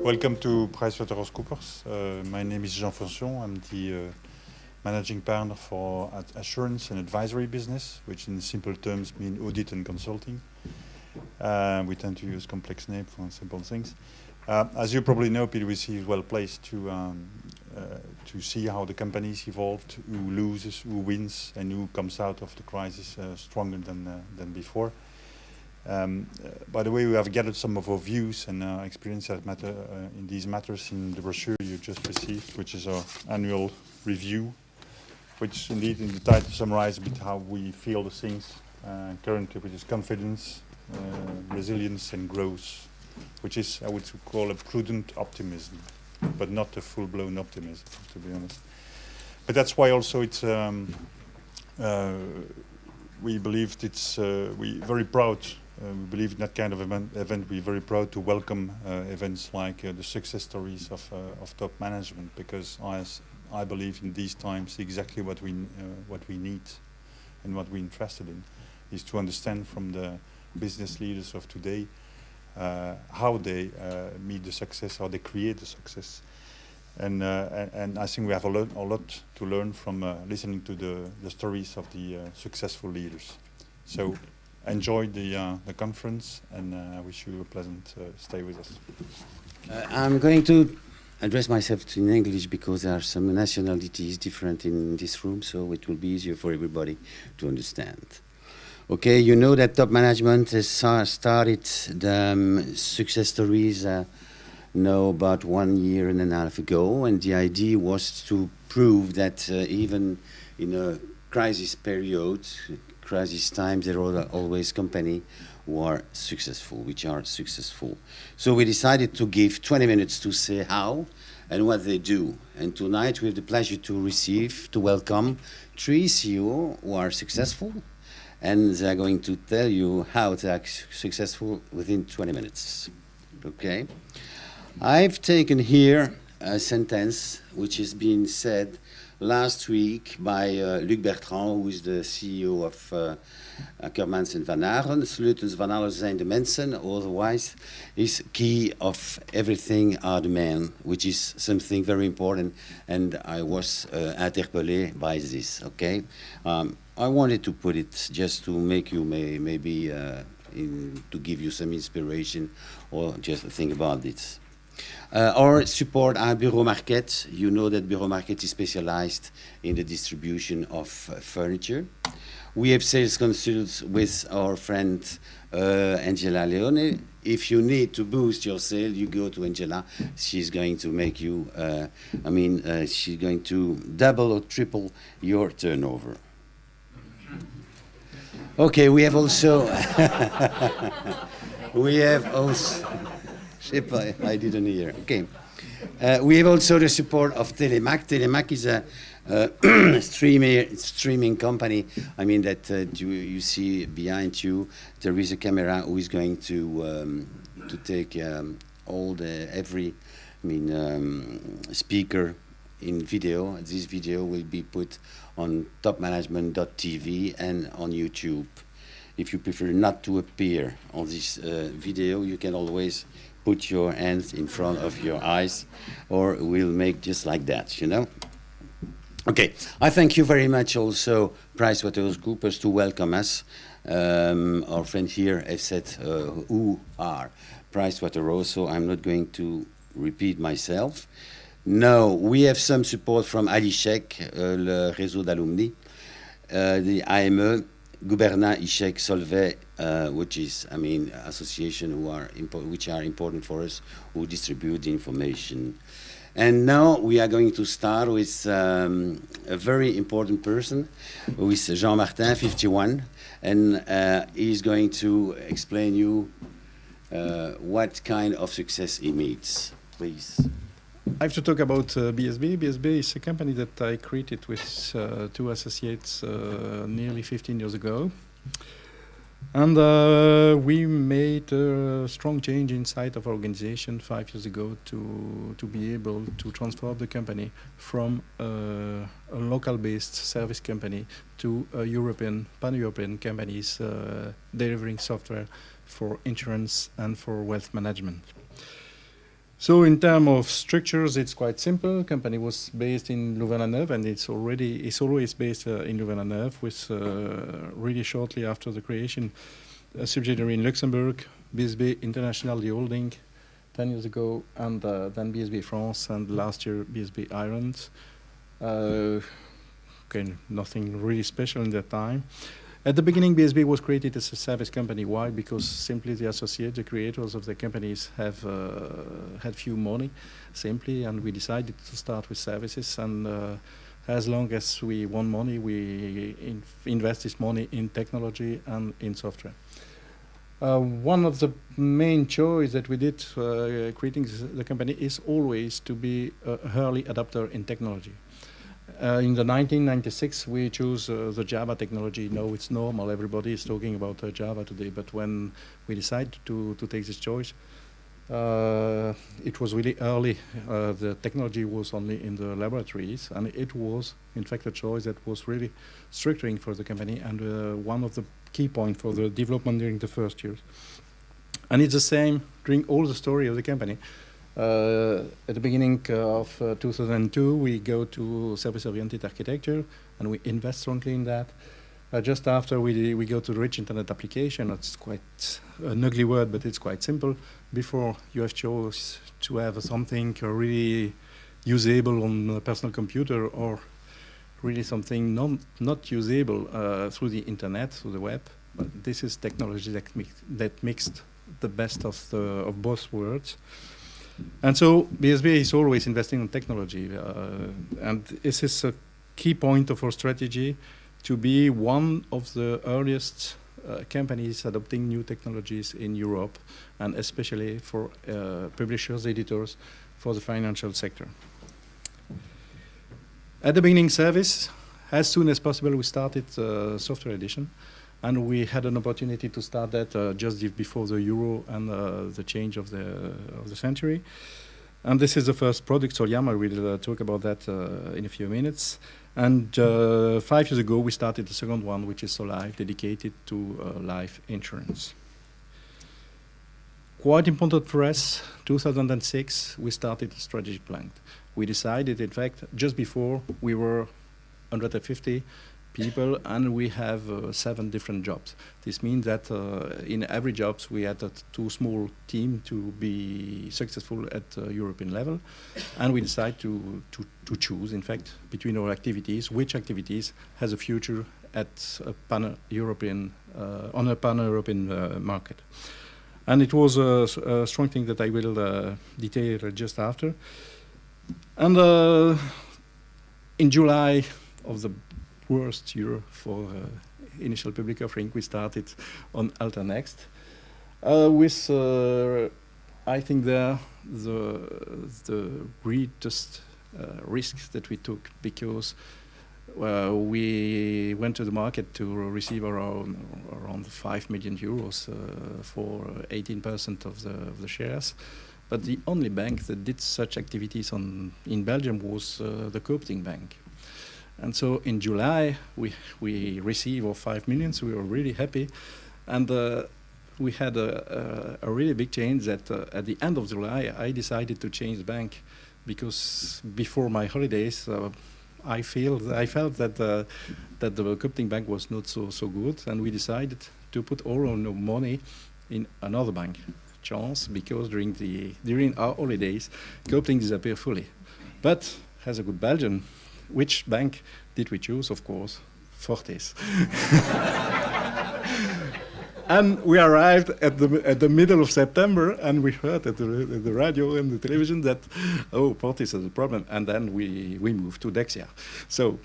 Welcome to PricewaterhouseCoopers. My name is Jean Fonsion. I'm the managing partner for assurance and advisory business, which in simple terms mean audit and consulting. We tend to use complex names for simple things. As you probably know, PwC is well placed to see how the companies evolved, who loses, who wins, and who comes out of the crisis stronger than before. By the way, we have gathered some of our views and experience that matter in these matters in the brochure you just received, which is our annual review, which indeed in the title summarizes a bit how we feel the things currently, which is confidence, resilience and growth, which is, I would call, a prudent optimism, but not a full-blown optimism, to be honest. But that's why also it's we believed we're very proud. We believe in that kind of event. We're very proud to welcome events like the success stories of top management, because I believe in these times exactly what we need and what we're interested in is to understand from the business leaders of today how they meet the success, how they create the success. And I think we have a lot to learn from listening to the stories of the successful leaders. So enjoy the conference, and I wish you a pleasant stay with us. I'm going to address myself in English because there are some nationalities different in this room, so it will be easier for everybody to understand. Okay, you know that top management has started the success stories now about 1.5 years ago, and the idea was to prove that even in a crisis period, crisis times, there are always companies which are successful. So we decided to give 20 minutes to say how and what they do. And tonight we have the pleasure to welcome 3 CEOs who are successful, and they're going to tell you how they are successful within 20 minutes. Okay? I've taken here a sentence which has been said last week by Luc Bertrand, who is the CEO of Ackermans & Van Aren. Sleutels van alles zijn de mensen, otherwise is key of everything are the men, which is something very important, and I was interpellé by this, okay? I wanted to put it just to make you maybe to give you some inspiration or just think about this. Our support our Bureau Market. You know that Bureau Market is specialized in the distribution of furniture. We have sales consultants with our friend Angela Leone. If you need to boost your sale, you go to Angela. She's going to make you, she's going to double or triple your turnover. Okay, we have also, I didn't hear. Okay. We have also the support of Telemac. Telemac is a streaming company. I mean that you see behind you, there is a camera who is going to take every speaker in video. This video will be put on topmanagement.tv and on YouTube. If you prefer not to appear on this video, you can always put your hands in front of your eyes, or we'll make just like that, you know? Okay, I thank you very much also, PricewaterhouseCoopers, to welcome us. Our friend here has said who are Pricewaterhouse, so I'm not going to repeat myself. No, we have some support from ALICHEC, le réseau d'alumni, the AME, Gouvernin, ICHEC, Solvay, which is, association which are important for us, who distribute the information. And now we are going to start with a very important person, with Jean-Martin, 51, and he's going to explain you what kind of success he meets. Please. I have to talk about BSB. BSB is a company that I created with 2 associates nearly 15 years ago. And we made a strong change inside of our organization 5 years ago to be able to transform the company from a local-based service company to a pan-European companies delivering software for insurance and for wealth management. So in terms of structures, it's quite simple. Company was based in Louvain-la-Neuve, and it's always based in Louvain-la-Neuve, with really shortly after the creation, a subsidiary in Luxembourg, BSB International, the holding, 10 years ago, and then BSB France, and last year BSB Ireland. Okay, nothing really special in that time. At the beginning, BSB was created as a service company. Why? Because simply the associates, the creators of the companies have had few money, simply, and we decided to start with services. And as long as we want money, we invest this money in technology and in software. One of the main choice that we did creating the company is always to be an early adopter in technology. In the 1996, we chose the Java technology. Now it's normal, everybody is talking about Java today, but when we decided to take this choice, it was really early. The technology was only in the laboratories, and it was, in fact, a choice that was really structuring for the company, and one of the key points for the development during the first years. And it's the same during all the story of the company. At the beginning of 2002, we go to service-oriented architecture, and we invest strongly in that. Just after, we go to rich internet application. It's quite an ugly word, but it's quite simple. Before, you have chose to have something really usable on a personal computer, or really something not usable through the internet, through the web. But this is technology that mixed the best of both worlds. And so BSB is always investing in technology, and this is a key point of our strategy, to be one of the earliest companies adopting new technologies in Europe, and especially for publishers, editors, for the financial sector. At the beginning, service. As soon as possible, we started software edition. And we had an opportunity to start that just before the euro and the change of the century. And this is the first product, so Yama will talk about that in a few minutes. And 5 years ago, we started the second one, which is SoLife, dedicated to life insurance. Quite important for us, 2006, we started a strategic plan. We decided, in fact, just before, we were 150 people, and we have 7 different jobs. This means that in every job we had a too small team to be successful at European level, and we decided to choose, in fact, between our activities, which activities has a future at a pan-European on a pan-European market. And it was a strong thing that I will detail just after. And in July of the worst year for initial public offering, we started on AltaNext with, I think, the greatest risks that we took, because we went to the market to receive around 5 million euros for 18% of the shares. But the only bank that did such activities in Belgium was the Coopting Bank. And so in July, we received our 5 million, so we were really happy. And we had a really big change that at the end of July, I decided to change the bank, because before my holidays, I felt that the Coopting Bank was not so good, and we decided to put all our money in another bank, Chance, because during our holidays, Coopting disappeared fully. But as a good Belgian, which bank did we choose? Of course, Fortis. And we arrived at the middle of September, and we heard at the radio and the television that, oh, Fortis has a problem. And then we moved to Dexia. So